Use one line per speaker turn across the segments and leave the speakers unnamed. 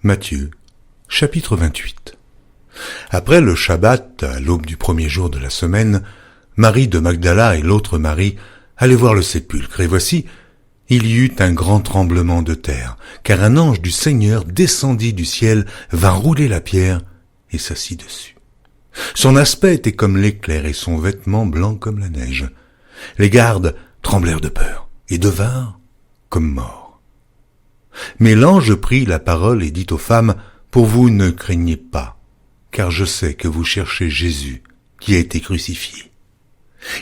Matthieu, chapitre 28. Après le Shabbat, à l'aube du premier jour de la semaine, Marie de Magdala et l'autre Marie allaient voir le sépulcre, et voici, il y eut un grand tremblement de terre, car un ange du Seigneur descendit du ciel, vint rouler la pierre et s'assit dessus. Son aspect était comme l'éclair et son vêtement blanc comme la neige. Les gardes tremblèrent de peur et devinrent comme morts. Mais l'ange prit la parole et dit aux femmes, « Pour vous ne craignez pas, car je sais que vous cherchez Jésus qui a été crucifié.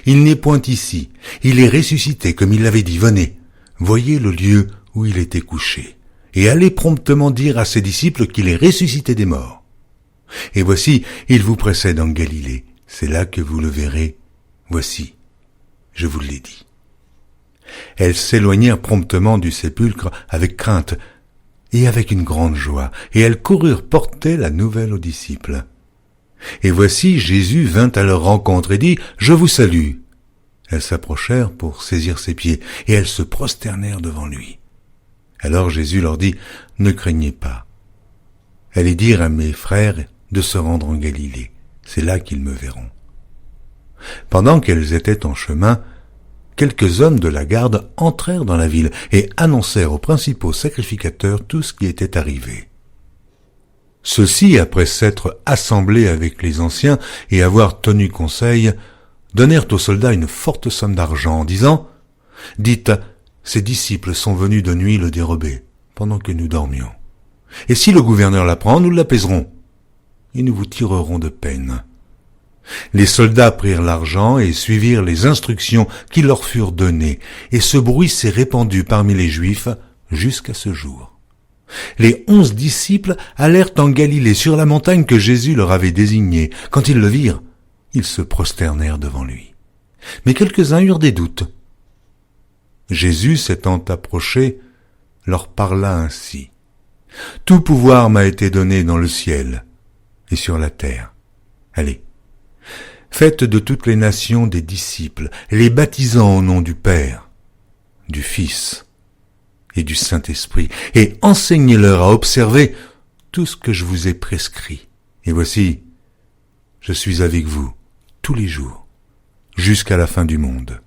Il n'est point ici, il est ressuscité comme il l'avait dit. Venez, voyez le lieu où il était couché, et allez promptement dire à ses disciples qu'il est ressuscité des morts. Et voici, il vous précède en Galilée, c'est là que vous le verrez. Voici, je vous l'ai dit. » Elles s'éloignèrent promptement du sépulcre avec crainte et avec une grande joie, et elles coururent porter la nouvelle aux disciples. Et voici, Jésus vint à leur rencontre et dit, « Je vous salue. » Elles s'approchèrent pour saisir ses pieds, et elles se prosternèrent devant lui. Alors Jésus leur dit, « Ne craignez pas. Allez dire à mes frères de se rendre en Galilée, c'est là qu'ils me verront. » Pendant qu'elles étaient en chemin, quelques hommes de la garde entrèrent dans la ville et annoncèrent aux principaux sacrificateurs tout ce qui était arrivé. Ceux-ci, après s'être assemblés avec les anciens et avoir tenu conseil, donnèrent aux soldats une forte somme d'argent en disant, « Dites, ces disciples sont venus de nuit le dérober, pendant que nous dormions. Et si le gouverneur l'apprend, nous l'apaiserons, et nous vous tirerons de peine. » Les soldats prirent l'argent et suivirent les instructions qui leur furent données, et ce bruit s'est répandu parmi les Juifs jusqu'à ce jour. Les 11 disciples allèrent en Galilée sur la montagne que Jésus leur avait désignée. Quand ils le virent, ils se prosternèrent devant lui. Mais quelques-uns eurent des doutes. Jésus, s'étant approché, leur parla ainsi. « Tout pouvoir m'a été donné dans le ciel et sur la terre. Allez, faites de toutes les nations des disciples, les baptisant au nom du Père, du Fils et du Saint-Esprit, et enseignez-leur à observer tout ce que je vous ai prescrit. Et voici, je suis avec vous tous les jours, jusqu'à la fin du monde. »